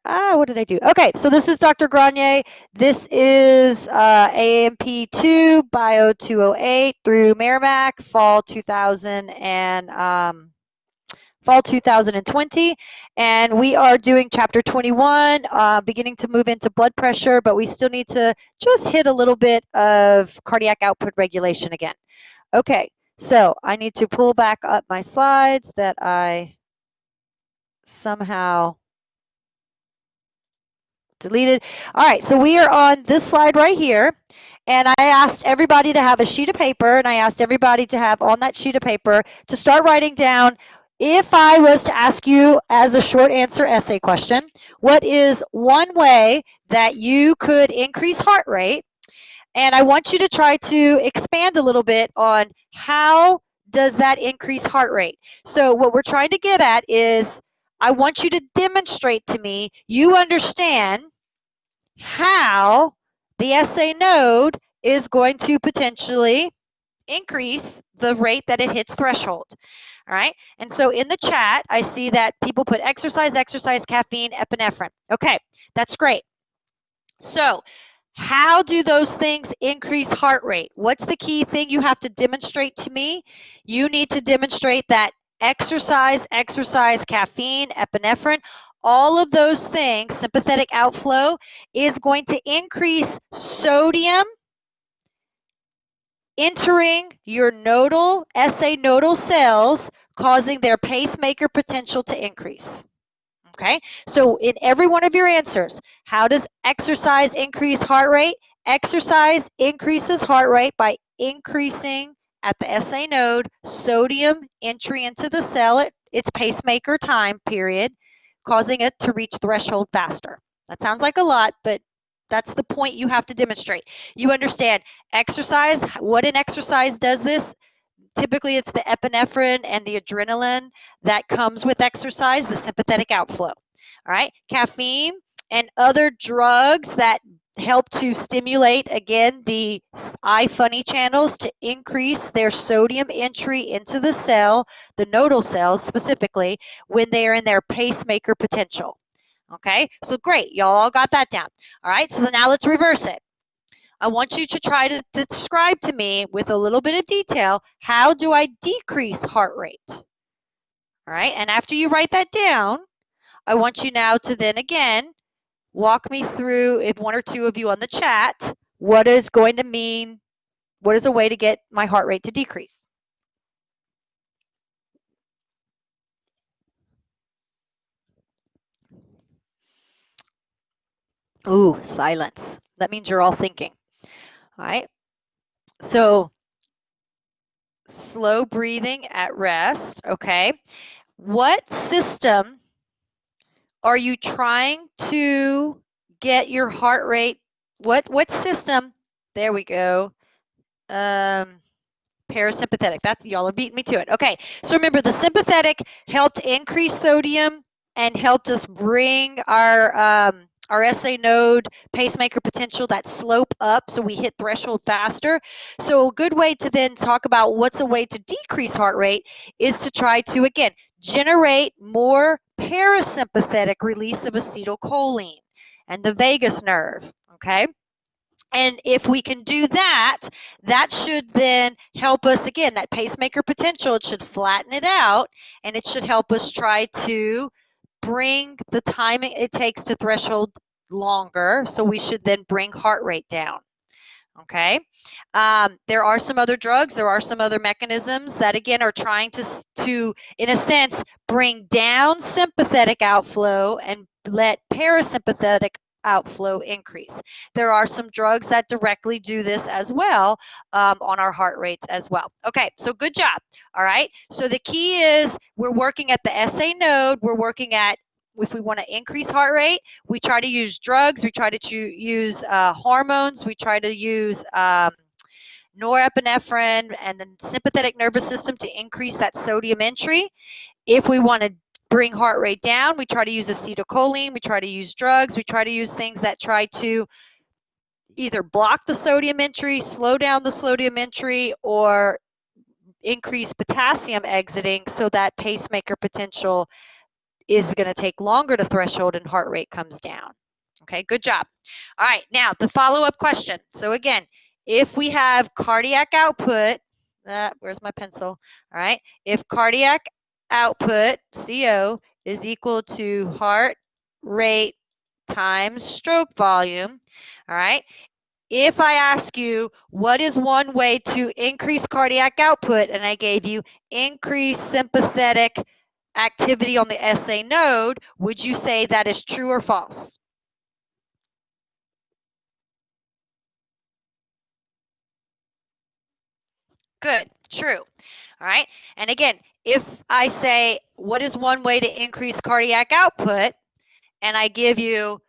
what did I do? Okay, so this is Dr. Granier. This is AMP2 Bio 208 through Meramec, fall 2020, and we are doing chapter 21, beginning to move into blood pressure, but we still need to just hit a little bit of cardiac output regulation again. Okay, so I need to pull back up my slides that I somehow deleted. All right, so we are on this slide right here, and I asked everybody to have a sheet of paper, and I asked everybody to have on that sheet of paper to start writing down, if I was to ask you as a short answer essay question, what is one way that you could increase heart rate? And I want you to try to expand a little bit on how does that increase heart rate. So what we're trying to get at is, I want you to demonstrate to me you understand how the SA node is going to potentially increase the rate that it hits threshold. All right. And so in the chat, I see that people put exercise, caffeine, epinephrine. Okay, that's great. So how do those things increase heart rate? What's the key thing you have to demonstrate to me? You need to demonstrate that exercise, caffeine, epinephrine, all of those things, sympathetic outflow, is going to increase sodium entering your nodal, SA nodal cells, causing their pacemaker potential to increase. Okay, so in every one of your answers, how does exercise increase heart rate? Exercise increases heart rate by increasing at the SA node sodium entry into the cell at its pacemaker time period, causing it to reach threshold faster. That sounds like a lot, but that's the point you have to demonstrate. You understand exercise, what an exercise does this. Typically, it's the epinephrine and the adrenaline that comes with exercise, the sympathetic outflow. All right, caffeine and other drugs that help to stimulate, again, the eye funny channels to increase their sodium entry into the cell, the nodal cells specifically, when they are in their pacemaker potential. Okay, so great, y'all all got that down. All right, so now let's reverse it. I want you to try to describe to me with a little bit of detail, how do I decrease heart rate? All right, and after you write that down, I want you now to then again walk me through, if one or two of you on the chat, what is going to mean, what is a way to get my heart rate to decrease? Ooh, silence. That means you're all thinking. All right, so slow breathing at rest, okay. What system are you trying to get your heart rate? What system? There we go. Parasympathetic. That's, y'all are beating me to it. Okay, so remember, the sympathetic helped increase sodium and helped us bring our SA node pacemaker potential, that slope up, so we hit threshold faster. So a good way to then talk about what's a way to decrease heart rate is to try to, again, generate more parasympathetic release of acetylcholine and the vagus nerve, okay? And if we can do that, that should then help us, again, that pacemaker potential, it should flatten it out, and it should help us try to bring the time it takes to threshold longer. So we should then bring heart rate down. Okay. There are some other drugs, there are some other mechanisms that, again, are trying to, in a sense, bring down sympathetic outflow and let parasympathetic outflow increase. There are some drugs that directly do this as well, on our heart rates as well. Okay, so good job. All right, so the key is we're working at the SA node, we're working at, if we want to increase heart rate, we try to use drugs, we try to use hormones, we try to use norepinephrine and the sympathetic nervous system to increase that sodium entry. If we want to bring heart rate down, we try to use acetylcholine, we try to use drugs, we try to use things that try to either block the sodium entry, slow down the sodium entry, or increase potassium exiting so that pacemaker potential is going to take longer to threshold and heart rate comes down. Okay, good job. All right, now the follow-up question. So again, if we have cardiac output, where's my pencil? All right, if cardiac output, CO, is equal to heart rate times stroke volume, all right, if I ask you, what is one way to increase cardiac output, and I gave you increase sympathetic activity on the SA node, would you say that is true or false? Good, true. All right. And again, if I say, what is one way to increase cardiac output, and I give you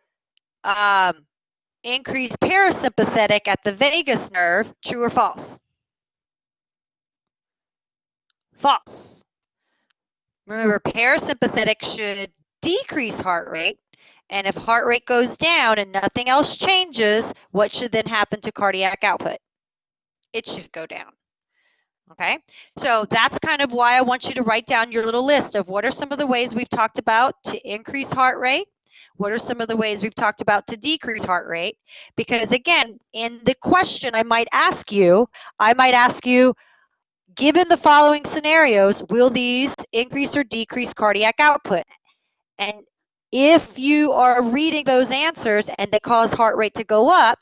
increase parasympathetic at the vagus nerve, true or false? False. Remember, parasympathetic should decrease heart rate. And if heart rate goes down and nothing else changes, what should then happen to cardiac output? It should go down. Okay, so that's kind of why I want you to write down your little list of what are some of the ways we've talked about to increase heart rate. What are some of the ways we've talked about to decrease heart rate? Because again, in the question I might ask you, given the following scenarios, will these increase or decrease cardiac output? And if you are reading those answers and they cause heart rate to go up,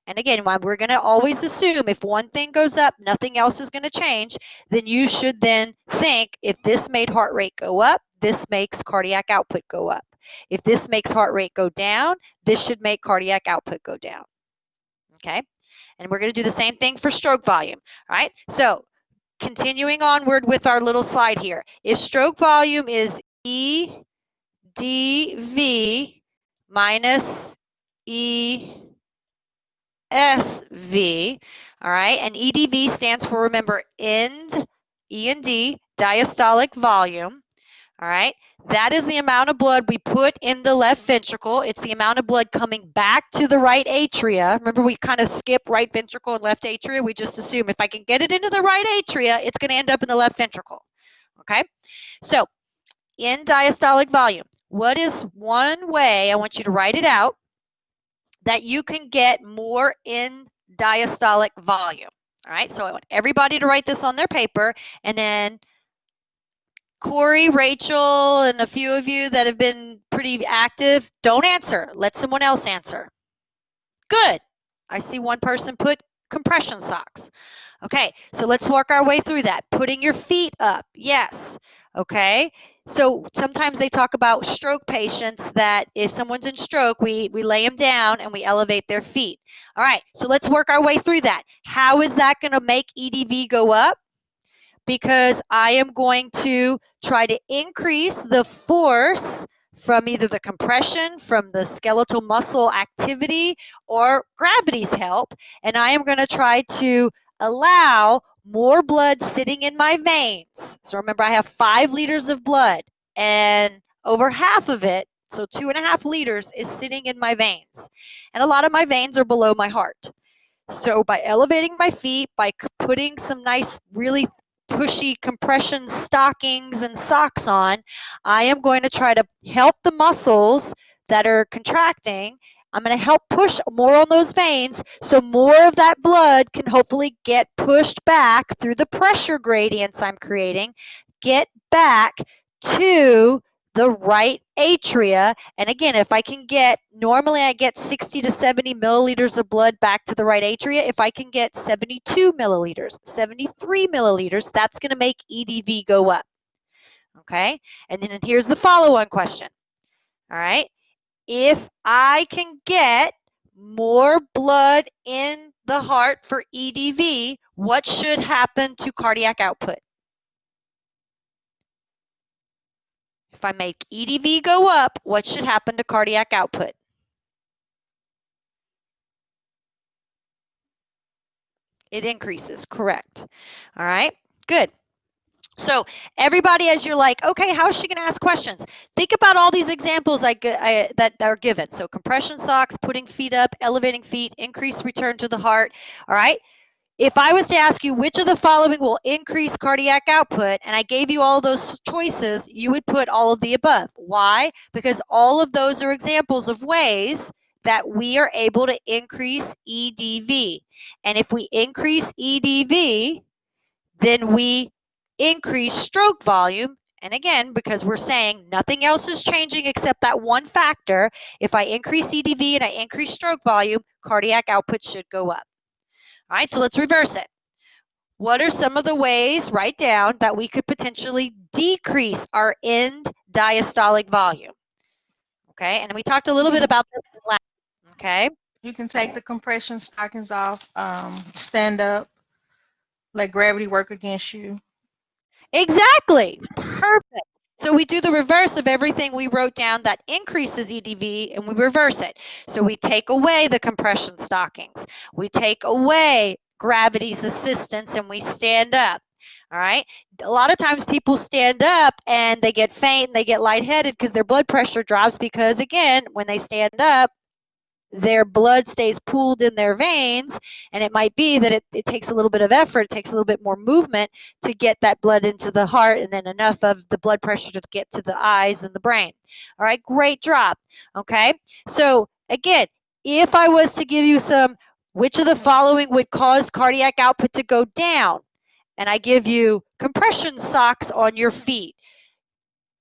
and again, we're going to always assume if one thing goes up, nothing else is going to change, then you should then think if this made heart rate go up, this makes cardiac output go up. If this makes heart rate go down, this should make cardiac output go down. Okay? And we're going to do the same thing for stroke volume. All right? So continuing onward with our little slide here. If stroke volume is EDV minus ESV, all right, and EDV stands for, remember, end, E and D, diastolic volume, all right, that is the amount of blood we put in the left ventricle. It's the amount of blood coming back to the right atria. Remember, we kind of skip right ventricle and left atria. We just assume if I can get it into the right atria, it's going to end up in the left ventricle, okay? So, in diastolic volume, what is one way, I want you to write it out, that you can get more in diastolic volume. All right, so I want everybody to write this on their paper, and then Corey, Rachel, and a few of you that have been pretty active, don't answer. Let someone else answer. Good. I see one person put compression socks. Okay, so let's work our way through that. Putting your feet up, yes. Okay, so sometimes they talk about stroke patients that if someone's in stroke, we lay them down and we elevate their feet. All right, so let's work our way through that. How is that going to make EDV go up? Because I am going to try to increase the force from either the compression, from the skeletal muscle activity, or gravity's help, and I am going to try to allow more blood sitting in my veins. So remember, I have 5 liters of blood, and over half of it, so 2.5 liters, is sitting in my veins. And a lot of my veins are below my heart. So by elevating my feet, by putting some nice, really pushy compression stockings and socks on, I am going to try to help the muscles that are contracting. I'm going to help push more on those veins so more of that blood can hopefully get pushed back through the pressure gradients I'm creating, get back to the right atria. And again, if I can get, normally I get 60 to 70 milliliters of blood back to the right atria. If I can get 72 milliliters, 73 milliliters, that's going to make EDV go up. Okay, and then here's the follow-on question. All right, if I can get more blood in the heart for EDV, what should happen to cardiac output? If I make EDV go up, what should happen to cardiac output? It increases, correct. All right, good. So everybody, as you're like, okay, how is she going to ask questions? Think about all these examples that are given. So compression socks, putting feet up, elevating feet, increased return to the heart. All right. if I was to ask you which of the following will increase cardiac output, and I gave you all those choices, you would put all of the above. Why? Because all of those are examples of ways that we are able to increase EDV. And if we increase EDV, then we increase stroke volume. And again, because we're saying nothing else is changing except that one factor, if I increase EDV and I increase stroke volume, cardiac output should go up. All right, so let's reverse it. What are some of the ways, write down, that we could potentially decrease our end diastolic volume? Okay, and we talked a little bit about this last, okay? You can take the compression stockings off, stand up, let gravity work against you. Exactly, perfect. So we do the reverse of everything we wrote down that increases EDV, and we reverse it. So we take away the compression stockings. We take away gravity's assistance, and we stand up. All right. A lot of times people stand up and they get faint and they get lightheaded because their blood pressure drops because, again, when they stand up, their blood stays pooled in their veins, and it might be that it takes a little bit of effort, it takes a little bit more movement to get that blood into the heart, and then enough of the blood pressure to get to the eyes and the brain. All right, great drop. Okay, so again, if I was to give you some, which of the following would cause cardiac output to go down? And I give you compression socks on your feet,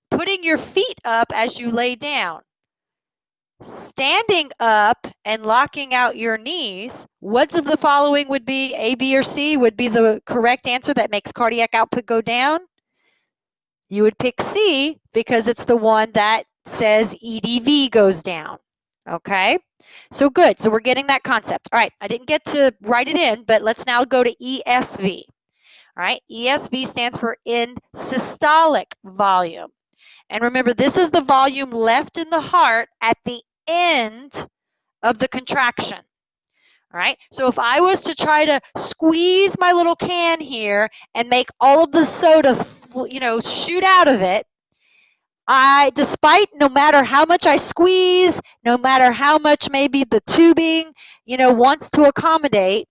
putting your feet up as you lay down, standing up and locking out your knees. Which of the following would be A, B, or C would be the correct answer that makes cardiac output go down? You would pick C because it's the one that says EDV goes down. Okay, so good. So we're getting that concept. All right, I didn't get to write it in, but let's now go to ESV. All right, ESV stands for end systolic volume. And remember, this is the volume left in the heart at the end of the contraction. All right, so if I was to try to squeeze my little can here and make all of the soda, shoot out of it, despite no matter how much I squeeze, no matter how much maybe the tubing, wants to accommodate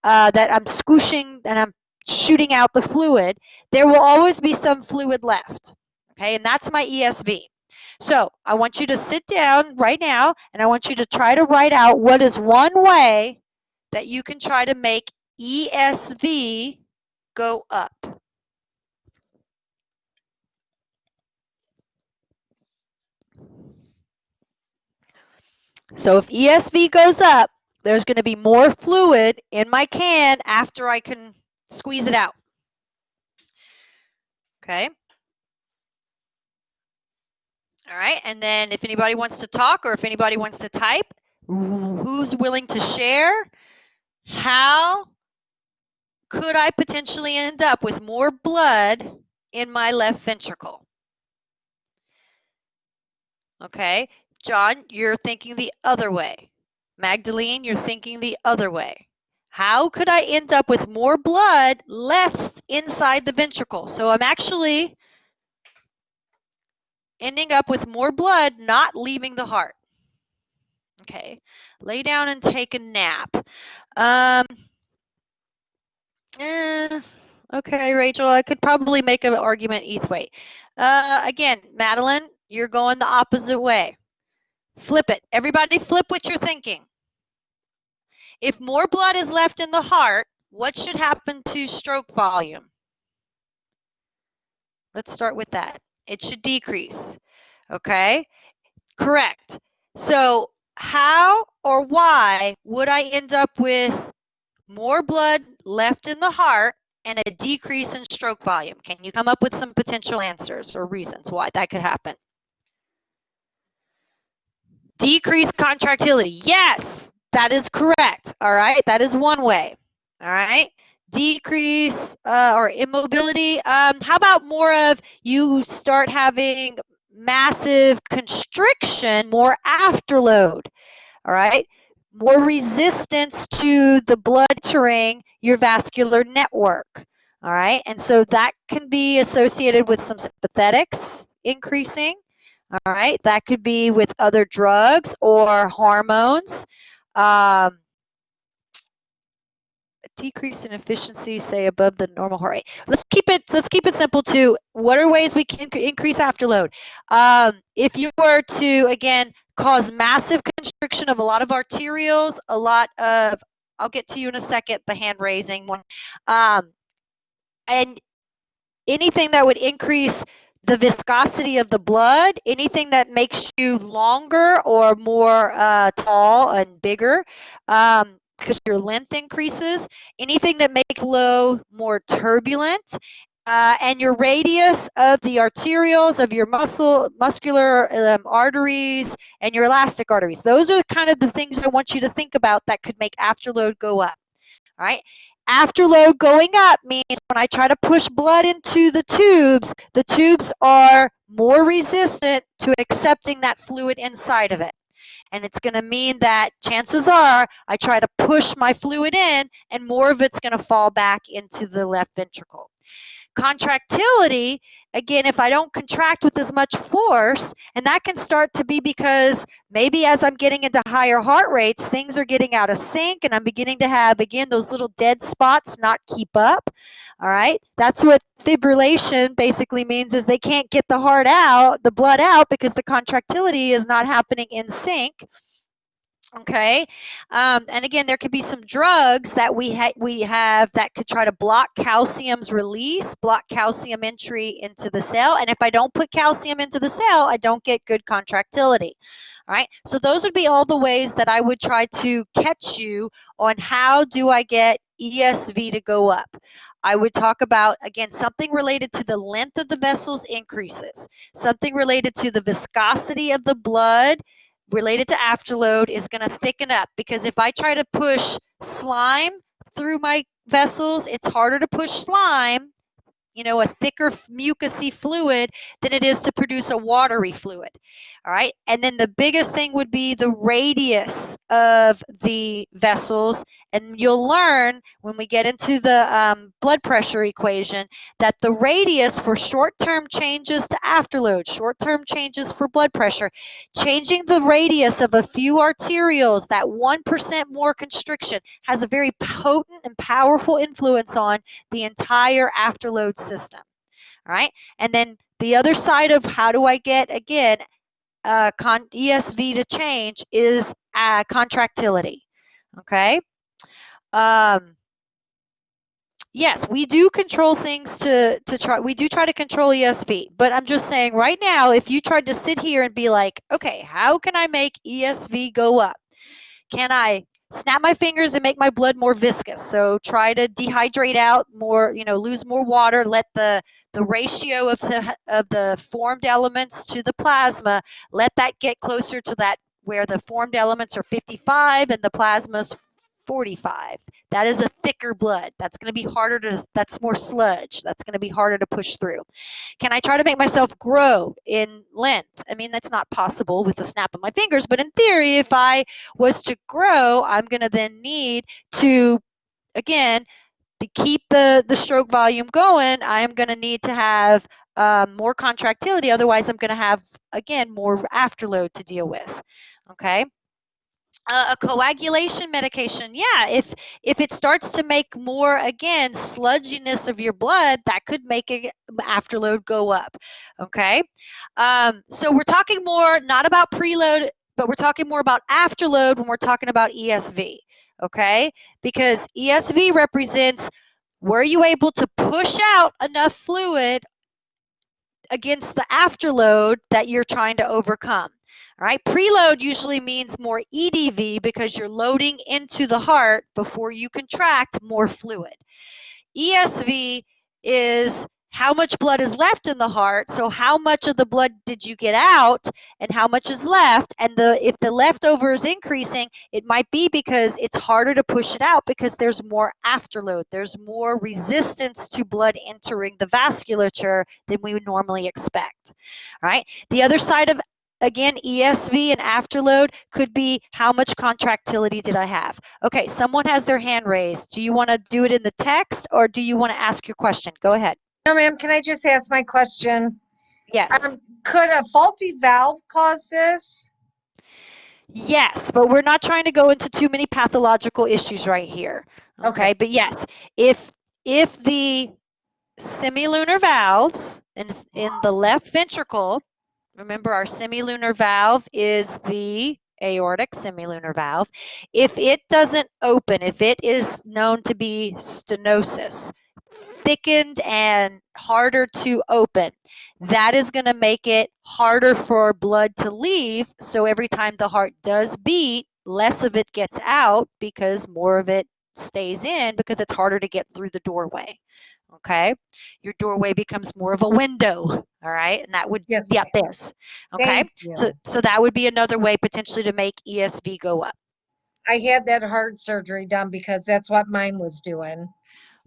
that I'm squishing and I'm shooting out the fluid, there will always be some fluid left. Okay, and that's my ESV. So I want you to sit down right now, and I want you to try to write out what is one way that you can try to make ESV go up. So if ESV goes up, there's going to be more fluid in my can after I can squeeze it out. Okay. All right, and then if anybody wants to talk or if anybody wants to type, who's willing to share? How could I potentially end up with more blood in my left ventricle? Okay, John, you're thinking the other way. Magdalene, you're thinking the other way. How could I end up with more blood left inside the ventricle? So I'm actually ending up with more blood not leaving the heart. Okay, lay down and take a nap. Okay, Rachel, I could probably make an argument either way. Again, Madeline, you're going the opposite way. Flip it. Everybody flip what you're thinking. If more blood is left in the heart, what should happen to stroke volume? Let's start with that. It should decrease. Okay, correct. So how or why would I end up with more blood left in the heart and a decrease in stroke volume? Can you come up with some potential answers or reasons why that could happen? Decreased contractility. Yes, that is correct. All right, that is one way. All right, decrease or immobility. How about more of you start having massive constriction, more afterload? All right, more resistance to the blood entering your vascular network. All right, and so that can be associated with some sympathetics increasing. All right, that could be with other drugs or hormones. decrease in efficiency, say above the normal heart rate. Let's keep it simple too. What are ways we can increase afterload? If you were to, again, cause massive constriction of a lot of arterioles, a lot of, I'll get to you in a second, the hand raising one, and anything that would increase the viscosity of the blood, anything that makes you longer or more tall and bigger, because your length increases, anything that makes flow more turbulent, and your radius of the arterioles of your muscular arteries and your elastic arteries. Those are kind of the things I want you to think about that could make afterload go up. All right. Afterload going up means when I try to push blood into the tubes are more resistant to accepting that fluid inside of it. And it's going to mean that chances are I try to push my fluid in and more of it's going to fall back into the left ventricle. Contractility, again, if I don't contract with as much force, and that can start to be because maybe as I'm getting into higher heart rates, things are getting out of sync and I'm beginning to have, again, those little dead spots not keep up. All right, that's what fibrillation basically means, is they can't get the blood out because the contractility is not happening in sync. Okay, and again, there could be some drugs that we have that could try to block calcium's release, block calcium entry into the cell. And if I don't put calcium into the cell, I don't get good contractility. All right, so those would be all the ways that I would try to catch you on how do I get ESV to go up. I would talk about, again, something related to the length of the vessels increases, something related to the viscosity of the blood related to afterload is going to thicken up, because if I try to push slime through my vessels, it's harder to push slime, a thicker mucousy fluid, than it is to produce a watery fluid. All right. And then the biggest thing would be the radius of the vessels. And you'll learn when we get into the blood pressure equation that the radius for short-term changes to afterload, short-term changes for blood pressure, changing the radius of a few arterioles, that 1% more constriction, has a very potent and powerful influence on the entire afterload system. All right. And then the other side of how do I get, again, ESV to change is contractility. Okay. Yes, we do control things to try. We do try to control ESV, but I'm just saying right now, if you tried to sit here and be like, okay, how can I make ESV go up? Can I snap my fingers and make my blood more viscous? So try to dehydrate out more, lose more water, let the ratio of the formed elements to the plasma, let that get closer to that where the formed elements are 55 and the plasma's 45. That is a thicker blood. That's going to be that's more sludge. That's going to be harder to push through. Can I try to make myself grow in length? I mean, that's not possible with the snap of my fingers, but in theory, if I was to grow, I'm going to then need to, again, to keep the stroke volume going, I am going to need to have more contractility. Otherwise, I'm going to have, again, more afterload to deal with. Okay. A coagulation medication, yeah, if it starts to make more, again, sludginess of your blood, that could make it afterload go up. Okay, so we're talking more not about preload, but we're talking more about afterload when we're talking about ESV. Okay, because ESV represents, were you able to push out enough fluid against the afterload that you're trying to overcome. All right, preload usually means more EDV because you're loading into the heart before you contract more fluid. ESV is how much blood is left in the heart. So how much of the blood did you get out and how much is left? And if the leftover is increasing, it might be because it's harder to push it out because there's more afterload. There's more resistance to blood entering the vasculature than we would normally expect. All right. The other side of, again, ESV and afterload could be how much contractility did I have? Okay, someone has their hand raised. Do you want to do it in the text or do you want to ask your question? Go ahead. No, ma'am, can I just ask my question? Yes. Could a faulty valve cause this? Yes, but we're not trying to go into too many pathological issues right here. Okay, Okay. but yes, if the semilunar valves in the left ventricle, remember our semilunar valve is the aortic semilunar valve. If it doesn't open, if it is known to be stenosis, thickened and harder to open, that is going to make it harder for blood to leave. So every time the heart does beat, less of it gets out because more of it stays in because it's harder to get through the doorway. Okay, your doorway becomes more of a window. All right, and that would, Yes. yeah, this. Okay, Thank you. so that would be another way potentially to make ESV go up. I had that heart surgery done because that's what mine was doing.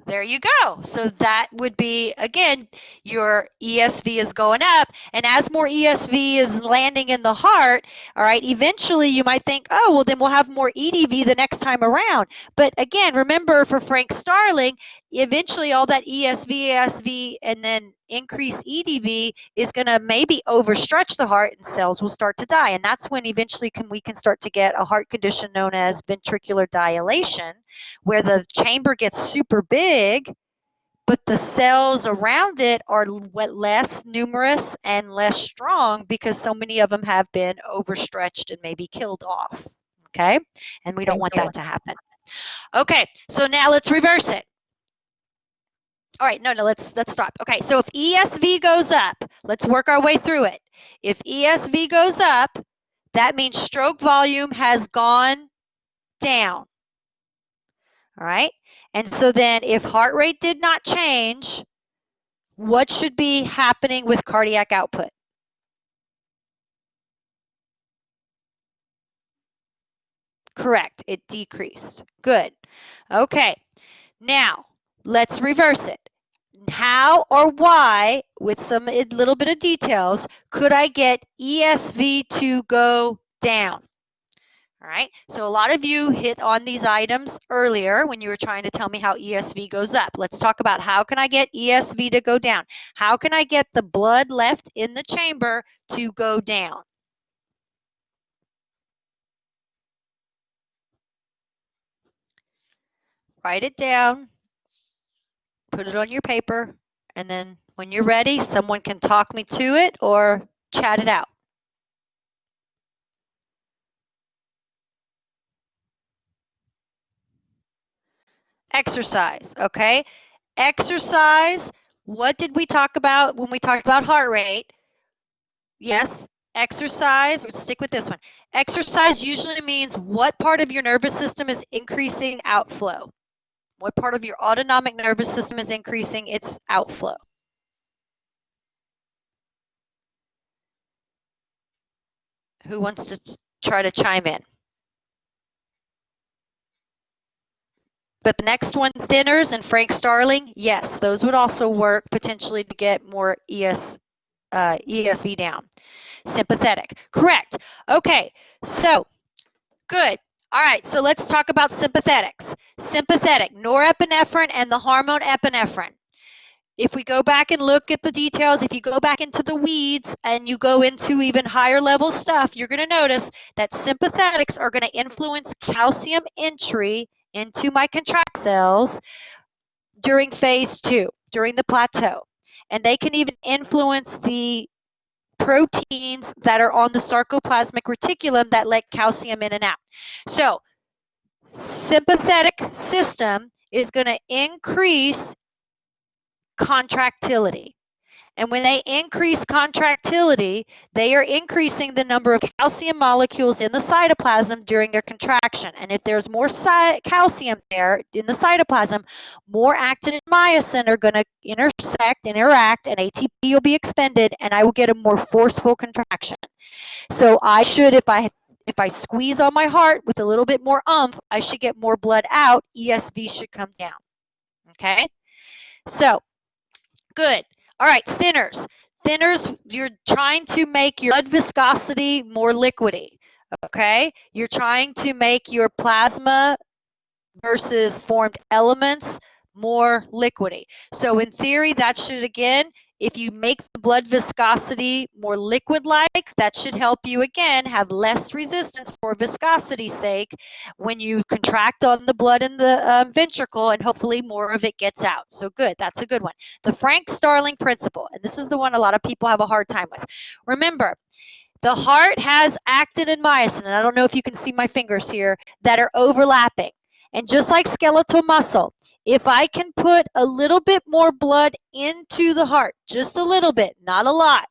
There you go. So that would be, again, your ESV is going up. And as more ESV is landing in the heart, all right, eventually you might think, oh, well, then we'll have more EDV the next time around. But again, remember for Frank Starling, eventually all that ESV, ESV, and then increased EDV is going to maybe overstretch the heart and cells will start to die. And that's when eventually we can start to get a heart condition known as ventricular dilation, where the chamber gets super big, but the cells around it are less numerous and less strong because so many of them have been overstretched and maybe killed off. Okay, and we don't want that to happen. Okay, so now let's reverse it. All right, no, let's stop. Okay, so if ESV goes up, let's work our way through it. If ESV goes up, that means stroke volume has gone down. All right, and so then if heart rate did not change, what should be happening with cardiac output? Correct, it decreased. Good. Okay, now let's reverse it. How or why, with some little bit of details, could I get ESV to go down? All right, so a lot of you hit on these items earlier when you were trying to tell me how ESV goes up. Let's talk about how can I get ESV to go down? How can I get the blood left in the chamber to go down? Write it down, put it on your paper, and then when you're ready, someone can talk me to it or chat it out. Exercise, okay? Exercise, what did we talk about when we talked about heart rate? Yes, exercise, let's stick with this one. Exercise usually means what part of your nervous system is increasing outflow? What part of your autonomic nervous system is increasing its outflow? Who wants to try to chime in? But the next one, thinners and Frank Starling, yes, those would also work potentially to get more ESV down. Sympathetic, correct. Okay, so good. All right, so let's talk about sympathetics. Sympathetic, norepinephrine and the hormone epinephrine. If we go back and look at the details, if you go back into the weeds and you go into even higher level stuff, you're going to notice that sympathetics are going to influence calcium entry into my contract cells during phase 2, during the plateau. And they can even influence the proteins that are on the sarcoplasmic reticulum that let calcium in and out. So sympathetic system is going to increase contractility. And when they increase contractility, they are increasing the number of calcium molecules in the cytoplasm during their contraction. And if there's more calcium there in the cytoplasm, more actin and myosin are going to interact, and ATP will be expended, and I will get a more forceful contraction. So I should, if I squeeze on my heart with a little bit more oomph, I should get more blood out. ESV should come down. Okay? So, good. All right, thinners. Thinners, you're trying to make your blood viscosity more liquidy, okay? You're trying to make your plasma versus formed elements more liquidy. So in theory, that should, again, If you make the blood viscosity more liquid-like, that should help you, again, have less resistance for viscosity's sake when you contract on the blood in the ventricle, and hopefully more of it gets out. So good, that's a good one. The Frank-Starling principle, and this is the one a lot of people have a hard time with. Remember, the heart has actin and myosin, and I don't know if you can see my fingers here, that are overlapping. And just like skeletal muscle, if I can put a little bit more blood into the heart, just a little bit, not a lot,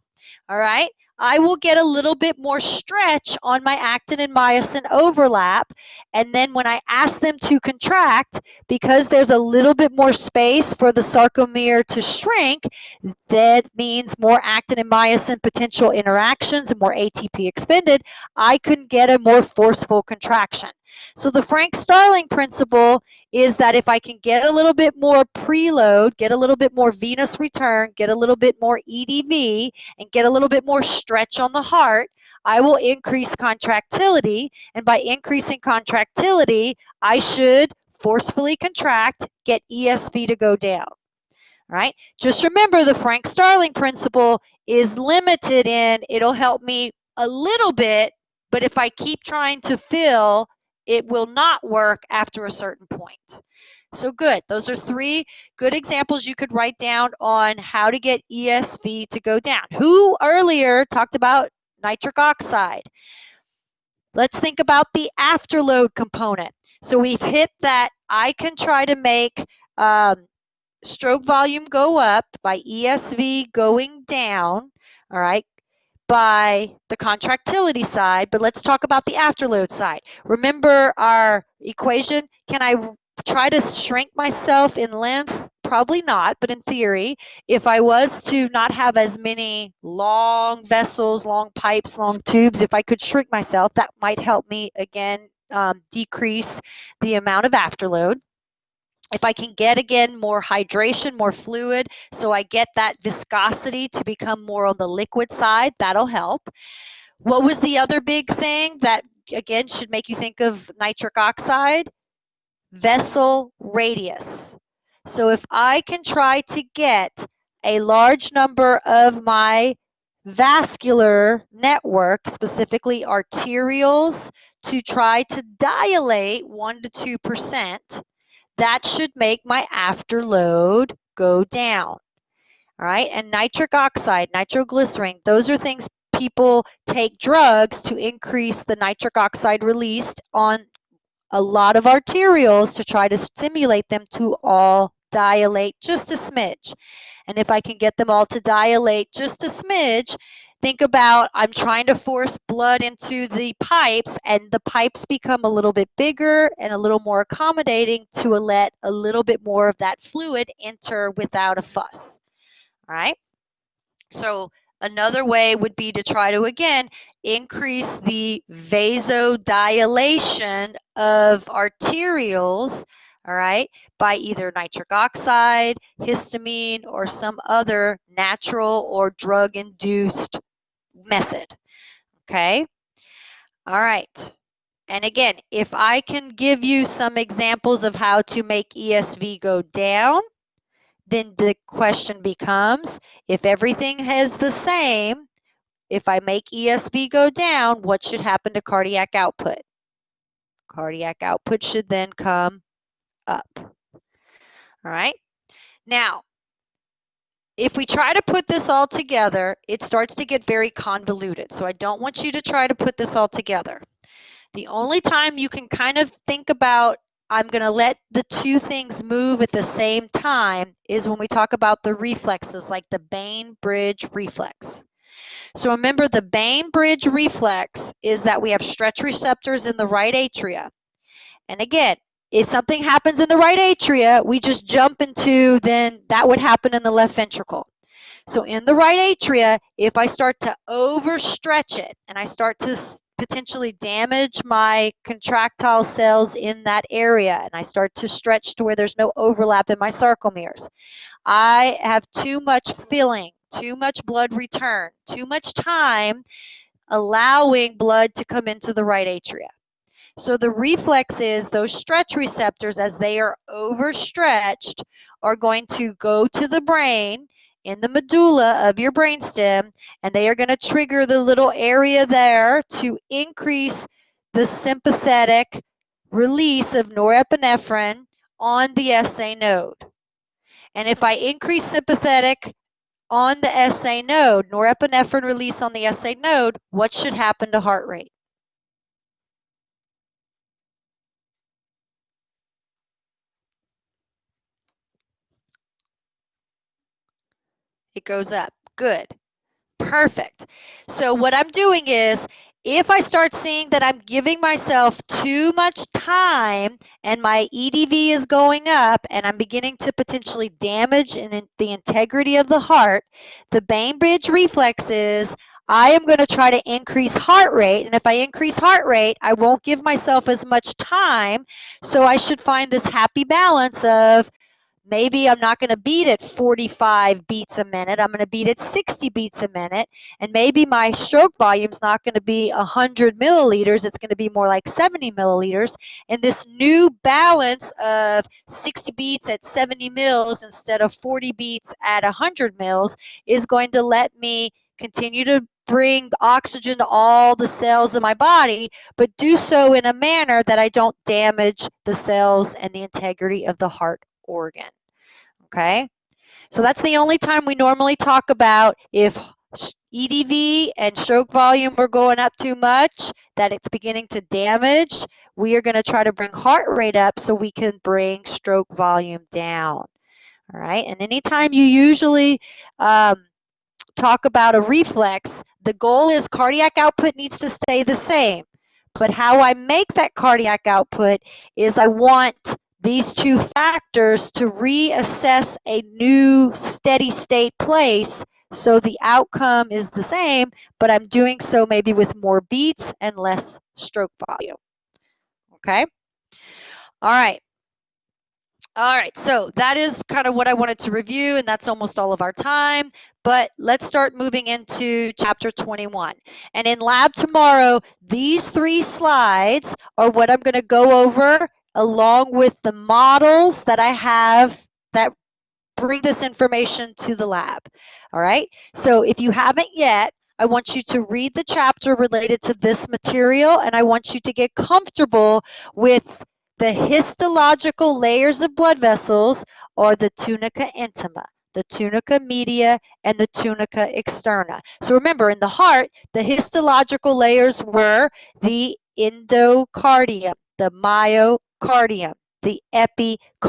all right, I will get a little bit more stretch on my actin and myosin overlap. And then when I ask them to contract, because there's a little bit more space for the sarcomere to shrink, that means more actin and myosin potential interactions and more ATP expended, I can get a more forceful contraction. So the Frank-Starling principle is that if I can get a little bit more preload, get a little bit more venous return, get a little bit more EDV, and get a little bit more stretch on the heart, I will increase contractility. And by increasing contractility, I should forcefully contract, get ESV to go down. All right, just remember the Frank-Starling principle is limited in it'll help me a little bit, but if I keep trying to fill, it will not work after a certain point. So good. Those are 3 good examples you could write down on how to get ESV to go down. Who earlier talked about nitric oxide? Let's think about the afterload component. So we've hit that I can try to make stroke volume go up by ESV going down, all right, by the contractility side, but let's talk about the afterload side. Remember our equation? Can I try to shrink myself in length? Probably not, but in theory, if I was to not have as many long vessels, long pipes, long tubes, if I could shrink myself, that might help me, again, decrease the amount of afterload. If I can get, again, more hydration, more fluid, so I get that viscosity to become more on the liquid side, that'll help. What was the other big thing that, again, should make you think of nitric oxide? Vessel radius. So if I can try to get a large number of my vascular network, specifically arterioles, to try to dilate 1 to 2%, that should make my afterload go down. All right, and nitric oxide, nitroglycerin, those are things people take drugs to increase the nitric oxide released on a lot of arterioles to try to stimulate them to all dilate just a smidge. And if I can get them all to dilate just a smidge, think about I'm trying to force blood into the pipes, and the pipes become a little bit bigger and a little more accommodating to let a little bit more of that fluid enter without a fuss. All right? So another way would be to try to, again, increase the vasodilation of arterioles, all right, by either nitric oxide, histamine, or some other natural or drug-induced method, okay? All right. And again, if I can give you some examples of how to make ESV go down, then the question becomes, if everything is the same, if I make ESV go down, what should happen to cardiac output? Cardiac output should then come up. All right. Now, if we try to put this all together, it starts to get very convoluted. So I don't want you to try to put this all together. The only time you can kind of think about I'm going to let the 2 things move at the same time is when we talk about the reflexes, like the Bain bridge reflex. So remember, the Bain bridge reflex is that we have stretch receptors in the right atria. And again, if something happens in the right atria, we just jump into, then that would happen in the left ventricle. So in the right atria, if I start to overstretch it and I start to potentially damage my contractile cells in that area, and I start to stretch to where there's no overlap in my sarcomeres, I have too much filling, too much blood return, too much time allowing blood to come into the right atria. So the reflex is those stretch receptors, as they are overstretched, are going to go to the brain in the medulla of your brainstem, and they are going to trigger the little area there to increase the sympathetic release of norepinephrine on the SA node. And if I increase sympathetic on the SA node, norepinephrine release on the SA node, what should happen to heart rate? It goes up. Good. Perfect. So what I'm doing is, if I start seeing that I'm giving myself too much time and my EDV is going up and I'm beginning to potentially damage the integrity of the heart, the Bainbridge reflex is I am going to try to increase heart rate. And if I increase heart rate, I won't give myself as much time. So I should find this happy balance of, maybe I'm not going to beat it 45 beats a minute. I'm going to beat it 60 beats a minute. And maybe my stroke volume is not going to be 100 milliliters. It's going to be more like 70 milliliters. And this new balance of 60 beats at 70 mils instead of 40 beats at 100 mils is going to let me continue to bring oxygen to all the cells of my body, but do so in a manner that I don't damage the cells and the integrity of the heart organ. Okay, so that's the only time we normally talk about if EDV and stroke volume are going up too much, that it's beginning to damage. We are going to try to bring heart rate up so we can bring stroke volume down. All right, and anytime you usually talk about a reflex, the goal is cardiac output needs to stay the same. But how I make that cardiac output is I want these two factors to reassess a new steady state place so the outcome is the same, but I'm doing so maybe with more beats and less stroke volume. Okay? All right. All right, so that is kind of what I wanted to review, and that's almost all of our time. But let's start moving into chapter 21. And in lab tomorrow, these 3 slides are what I'm going to go over along with the models that I have that bring this information to the lab. All right, so if you haven't yet, I want you to read the chapter related to this material, and I want you to get comfortable with the histological layers of blood vessels, or the tunica intima, the tunica media, and the tunica externa. So remember, in the heart, the histological layers were the endocardium, the myocardium, the epicardium.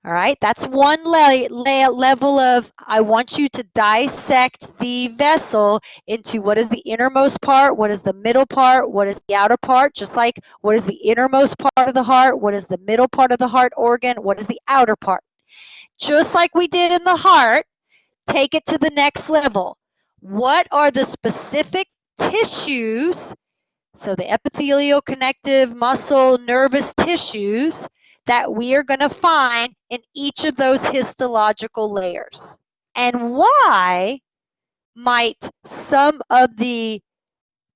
All right, that's one level of, I want you to dissect the vessel into what is the innermost part, what is the middle part, what is the outer part, just like what is the innermost part of the heart, what is the middle part of the heart organ, what is the outer part. Just like we did in the heart, take it to the next level. What are the specific tissues, so the epithelial, connective, muscle, nervous tissues, that we are going to find in each of those histological layers? And why might some of the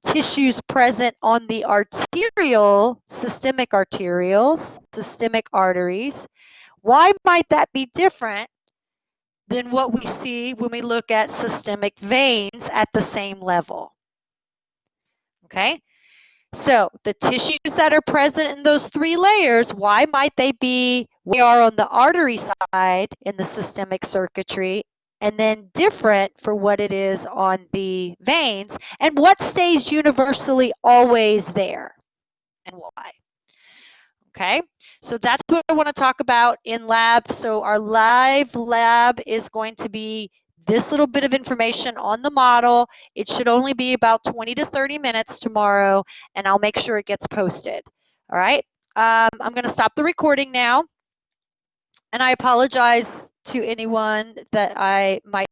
tissues present on the arterial, systemic arterioles, systemic arteries, why might that be different than what we see when we look at systemic veins at the same level? Okay? So the tissues that are present in those 3 layers, why might they be where they are on the artery side in the systemic circuitry, and then different for what it is on the veins, and what stays universally always there, and why? Okay, so that's what I want to talk about in lab. So our live lab is going to be this little bit of information on the model. It should only be about 20 to 30 minutes tomorrow, and I'll make sure it gets posted. All right, I'm going to stop the recording now, and I apologize to anyone that I might